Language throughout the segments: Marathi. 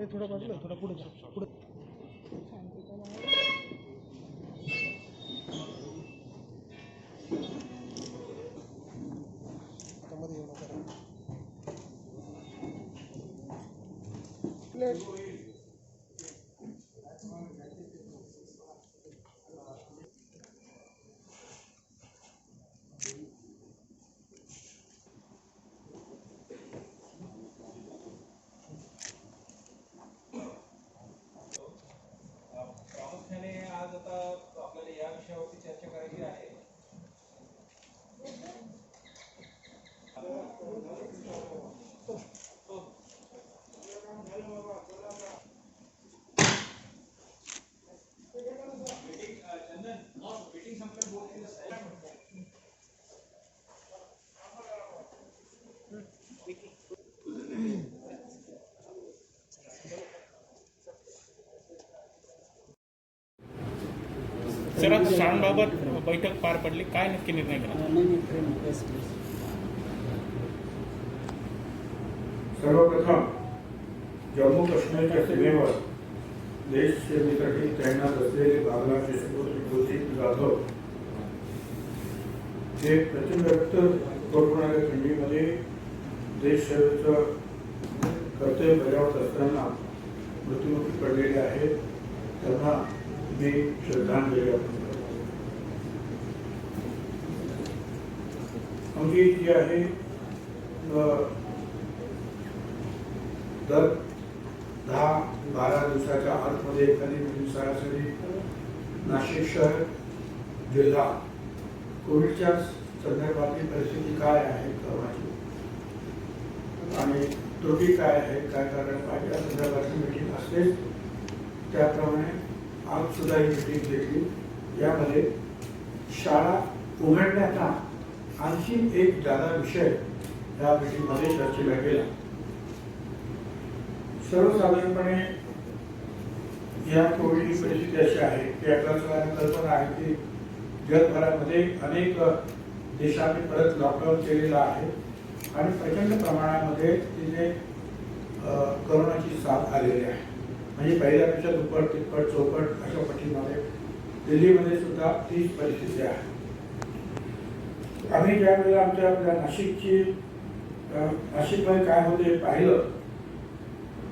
हे थोडं बाजूला थोडं पुढे जा पुढे मध्ये येऊ नका प्लेट प्रामुख्याने आज आता आपल्याला या विषयावरती चर्चा करायची आहे. सर, आज शाळांबाबत बैठक पार पडली, काय नक्की निर्णय घेतला? सर्वप्रथम जम्मू काश्मीरच्या सीमेवर देश सेवेसाठी तैनात असलेले बांगलाचे सुपुत्री जाधव हे प्रचंड रक्त कोरोनाच्या थंडीमध्ये देश सेवेचं कर्तव्य बजावत असताना मृत्युमुखी पडलेले आहेत. त्यांना मी श्रद्धांजली अर्पण करतो. आमची जी आहे दर 10-12 दिवसाच्या आतमध्ये एखादी सरासरी नाशिक शहर जिल्हा कोविडच्या संदर्भातली परिस्थिती काय आहे कोरोनाची आणि त्रुटी काय आहे, काय करायला पाहिजे या संदर्भातली मीटिंग असतेच. त्याप्रमाणे आज सुद्धा ही मीटिंग घेतली. यामध्ये शाळा उघडण्याचा आणखी एक जादा विषय या मीटिंगमध्ये चर्चेला गेला. सर्वसाधारणपणे या कोविडची परिस्थिती अशी आहे की आपल्या सगळ्यांना कल्पना आहे की जगभरामध्ये अनेक देशांनी परत लॉकडाऊन केलेलं आहे आणि प्रचंड प्रमाणामध्ये तिथे कोरोनाची साथ आलेली आहे. म्हणजे पहिल्यापेक्षा दुप्पट तिप्पट चौपट अशा पटीमध्ये दिल्लीमध्ये सुद्धा तीच परिस्थिती आहे. आम्ही ज्या वेळेला आपल्या नाशिकमध्ये काय होते पाहिलं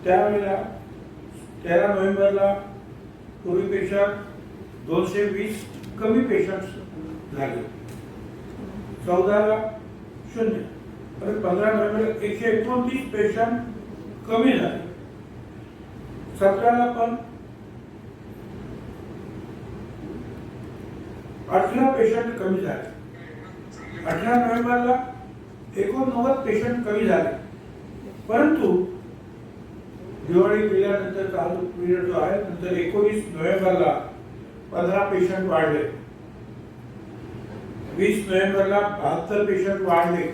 त्यावेळेला 13 नोव्हेंबरला पूर्वीपेक्षा 220 कमी पेशंट्स झाले, 14ला 0, परत 15 नोव्हेंबरला 129 पेशंट कमी झाले, 17ला पण 18 पेशंट कमी झाले, 18 नोव्हेंबरला 89 पेशंट कमी झाले. परंतु दिवाळी गेल्यानंतर चालू पिरियड जो आहे नंतर 19 नोव्हेंबरला 15 पेशंट वाढले, 20 नोव्हेंबरला 72 पेशंट वाढले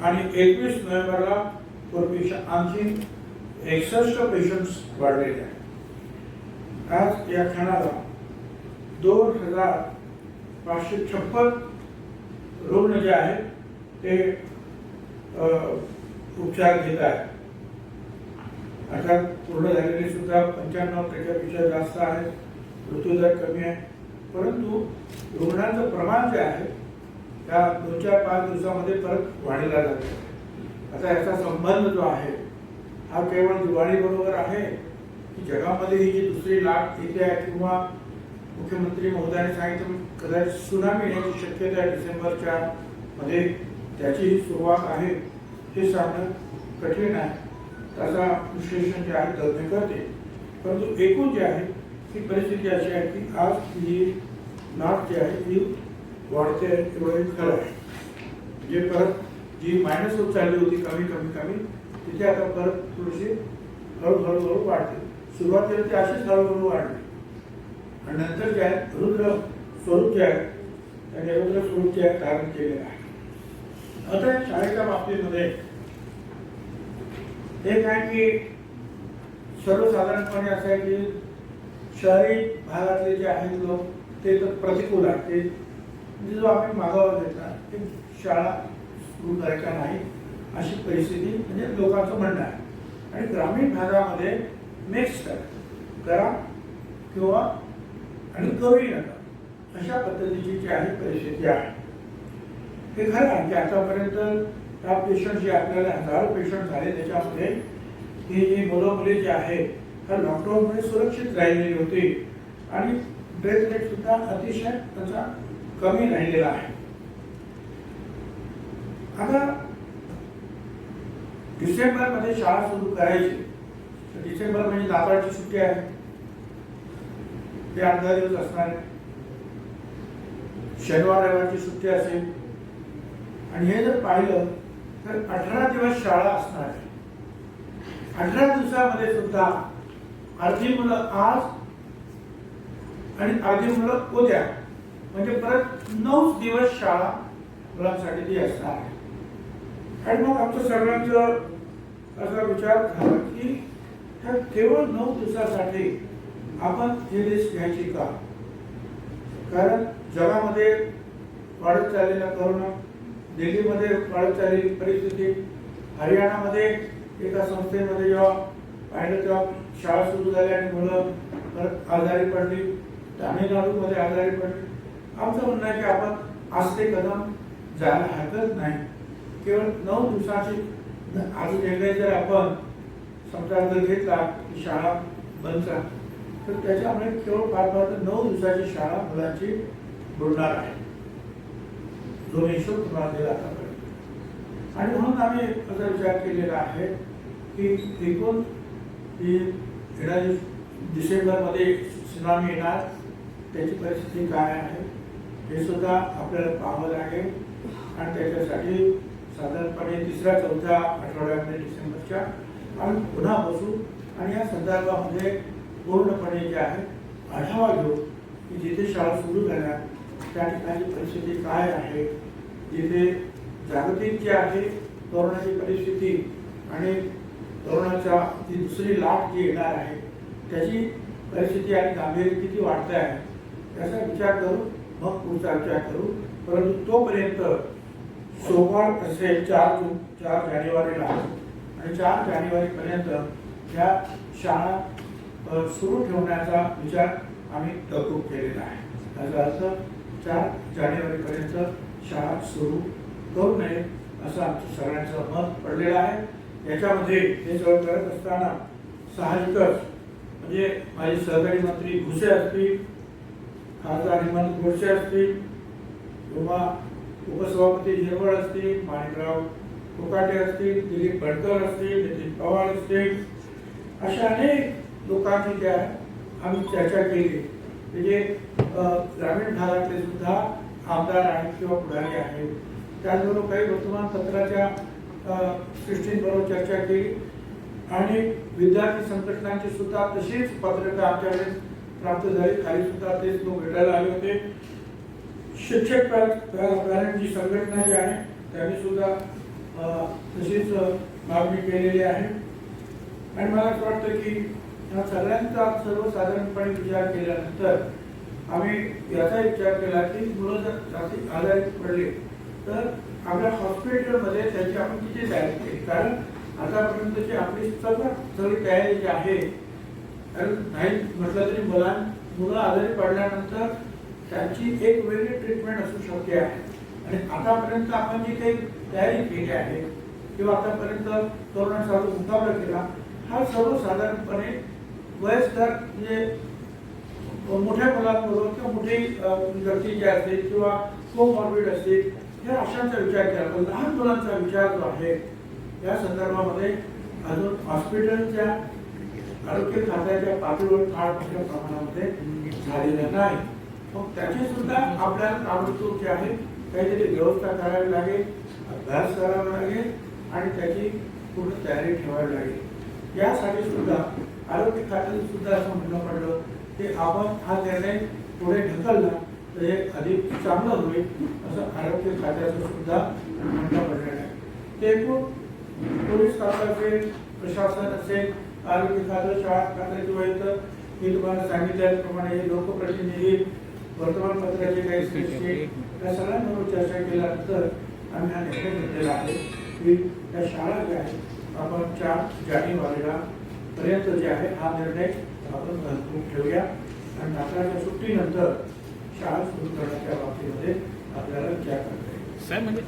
आणि 21 नोव्हेंबरला पूर्वीपेक्षा आणखी 61 पेशंट्स वाढलेले आहेत. आज या क्षणाला 2556 रुग्ण जे आहेत ते उपचार घेत आहेत. अर्थात पूर्ण झालेले सुद्धा 95% जास्त आहे, मृत्यूदर कमी आहे. परंतु रुग्णांचं प्रमाण जे आहे त्या 2-4-5 दिवसामध्ये परत वाढीला जाते. आता याचा संबंध जो आहे हा केवळ दिवाळी बरोबर आहे की जगामध्ये ही जी दुसरी लाट येते आहे किंवा मुख्यमंत्री महोदयाने सांगितलं कदाचित सुनामी येण्याची शक्यता आहे डिसेंबरच्या मध्ये, त्याची सुरुवात आहे हे सांगणं कठीण आहे. त्याचा विश्लेषण जे आहे तज्ञ करते. परंतु एकूण जे आहे ती परिस्थिती अशी आहे की आज ही लाट जी आहे ती वाढते एवढे खरं आहे. म्हणजे परत जी मायनस होत चालली होती कमी तिथे आता परत थोडीशी हळूहळू वाढते. सुरुवातीला ती अशीच हळूहळू वाढली आणि नंतर जे आहे रुद्र स्वरूप जे आहे त्याने रुद्र स्वरूप जे आहे धारण केलेलं आहे. आता शाळेच्या बाबतीमध्ये एक आहे की सर्वसाधारणपणे असं आहे की शहरी भागातले जे आहेत लोक ते तर प्रतिकूल आहेत. ते जो आम्ही मागावर घेतला ते शाळा सुरू करायच्या नाही अशी परिस्थिती म्हणजे लोकांचं म्हणणं आहे. आणि ग्रामीण भागामध्ये मिक्स करा किंवा आणि करूही नका अशा पद्धतीची जी आहे परिस्थिती आहे. हे खरं आहे की आतापर्यंत त्या पेशंट जे आपल्याला हजारो पेशंट झाले त्याच्यामध्ये ही जी मुलं मुली जी आहे ह्या लॉकडाऊनमुळे सुरक्षित राहिलेली होती आणि डेथ रेट सुद्धा अतिशय त्याचा कमी राहिलेला आहे. आता डिसेंबर मध्ये शाळा सुरू करायची तर डिसेंबर म्हणजे नाताळची सुट्टी आहे ते 8-10 दिवस असणार आहे. शनिवार रविवारची सुट्टी असेल आणि हे जर पाहिलं तर 18 दिवस शाळा असणार आहे. 18 दिवसामध्ये सुद्धा अर्धी मुलं आज आणि अर्धी मुलं उद्या म्हणजे परत 9 दिवस शाळा मुलांसाठी ती असणार आहे. आणि मग आमचं सगळ्यांचं असा विचार झाला की केवळ 9 दिवसासाठी आपण ही लिस्ट घ्यायची का? कारण जगामध्ये वाढत चाललेला कोरोना, दिल्लीमध्ये वाढत चाललेली परिस्थिती, हरियाणामध्ये एका संस्थेमध्ये जेव्हा पाहिलं तेव्हा शाळा सुरू झाल्या आणि मुलं परत आजारी पडली, तामिळनाडूमध्ये आजारी पडली. आमचं म्हणणं आहे की आपण आज ते कदम जायला हरकत नाही. केवळ 9 दिवसाची आज निर्णय जर आपण समजा जर घेतला की शाळा बंद करा तर त्याच्यामुळे केवळ फार 9 दिवसाची शाळा मुलांची बुडणार आहे जो हिशोब तुम्हाला दिला आतापर्यंत. आणि म्हणून आम्ही असा विचार केलेला आहे की एकूण ही येणारी डिसेंबरमध्ये सुनामी येणार त्याची परिस्थिती काय आहे हे सुद्धा आपल्याला पाहावं लागेल आणि त्याच्यासाठी साधारणपणे 3-4 आठवड्यामध्ये डिसेंबरच्या आम्ही पुन्हा बसू आणि या संदर्भामध्ये पूर्णपणे जे आहे आढावा घेऊ की जिथे शाळा सुरू झाल्या त्या ठिकाणी परिस्थिती काय आहे, जिथे जागतिक जी आहे कोरोनाची परिस्थिती आणि कोरोनाच्या जी दुसरी लाट जी येणार आहे त्याची परिस्थिती आणि गांभीर्य किती वाढते आहे याचा विचार करू मग पुढचा विचार करू. परंतु तोपर्यंत सोमवार असेल 4 जानेवारीला आणि 4 जानेवारीपर्यंत या शाळा सुरू ठेवण्याचा विचार आम्ही तहकूब केलेला आहे. याचा अर्थ 4 जानेवारीपर्यंत शाळा सुरू करू नये असं आमचं सगळ्यांचं मत पडलेलं आहे. याच्यामध्ये हे सगळं करत असताना साहजिकच म्हणजे माझे सहकारी मंत्री भुसे असतील, खासदार हेमंत गोडसे असतील किंवा उपसभापती झिरवळ असतील, माणिकराव कोकाटे असतील, दिलीप भटकर असतील, नितीन पवार असतील, अशा अनेक लोकांची जे आहे आम्ही चर्चा केली. म्हणजे ग्रामीण भागातले सुद्धा आमदार आहेत किंवा पुढारी आहेत, त्याचबरोबर काही वर्तमानपत्राच्या सृष्टींबरोबर चर्चा केली आणि विद्यार्थी संघटनांची सुद्धा तशीच पत्रकं आमच्याकडे प्राप्त झाली. खाली सुद्धा तेच लोक भेटायला आले होते. शिक्षक पॅरेंटची संघटना जी आहे त्यांनी सुद्धा तशीच मागणी केलेली आहे. आणि मला असं वाटतं की या सगळ्यांचा सर्वसाधारणपणे विचार केल्यानंतर आम्ही याचा विचार केला की मुलं जर जास्त आजारी पडले तर आपल्या हॉस्पिटलमध्ये त्याची आपण किती तयारी केली. कारण आतापर्यंतची आपली सगळी तयारी जी आहे, कारण नाही म्हटलं तरी मुलं आजारी पडल्यानंतर त्यांची एक वेगळी ट्रीटमेंट असू शकते आहे. आणि आतापर्यंत आपण जी काही तयारी केली आहे किंवा आतापर्यंत कोरोनाचा मुकाबला केला हा सर्वसाधारणपणे वयस्कर म्हणजे मोठ्या मुलांबरोबर किंवा मोठी व्यक्ती जी असतील किंवा कोमॉर्बिड असतील या अशांचा विचार केला. पण लहान मुलांचा विचार जो आहे या संदर्भामध्ये अजून हॉस्पिटलच्या आरोग्य खात्याच्या पातळीवर फार मोठ्या प्रमाणामध्ये झालेलं नाही. मग त्याची सुद्धा आपल्याला ताबडतोब जे आहे काहीतरी व्यवस्था करावी लागेल, अभ्यास करावा लागेल आणि त्याची पूर्ण तयारी ठेवावी लागेल. यासाठी सुद्धा आरोग्य खात्याने सुद्धा असं म्हणणं पडलं की आपण हा निर्णय पुढे ढकलला तर हे अधिक चांगलं होईल असं आरोग्य खात्याचं सुद्धा म्हणणं पडलेलं आहे. ते एकूण पोलीस खातं असेल, प्रशासन असेल, आरोग्य खातं, शाळा खातं किंवा इतर मी तुम्हाला सांगितल्याप्रमाणे लोकप्रतिनिधी, वर्तमानपत्राचे काही सृष्टी या सगळ्यांबरोबर चर्चा केल्यानंतर आम्ही हा निर्णय घेतलेला आहे की त्या शाळा ज्या आहेत आपण 4 जानेवारीला पर्यंत जे आहे हा निर्णय आपण महत्त्वपूर्ण ठेवूया आणि नाताळच्या सुट्टीनंतर शाळा सुरू करण्याच्या बाबतीमध्ये आपल्याला विचार करता येईल. साहेब म्हणजे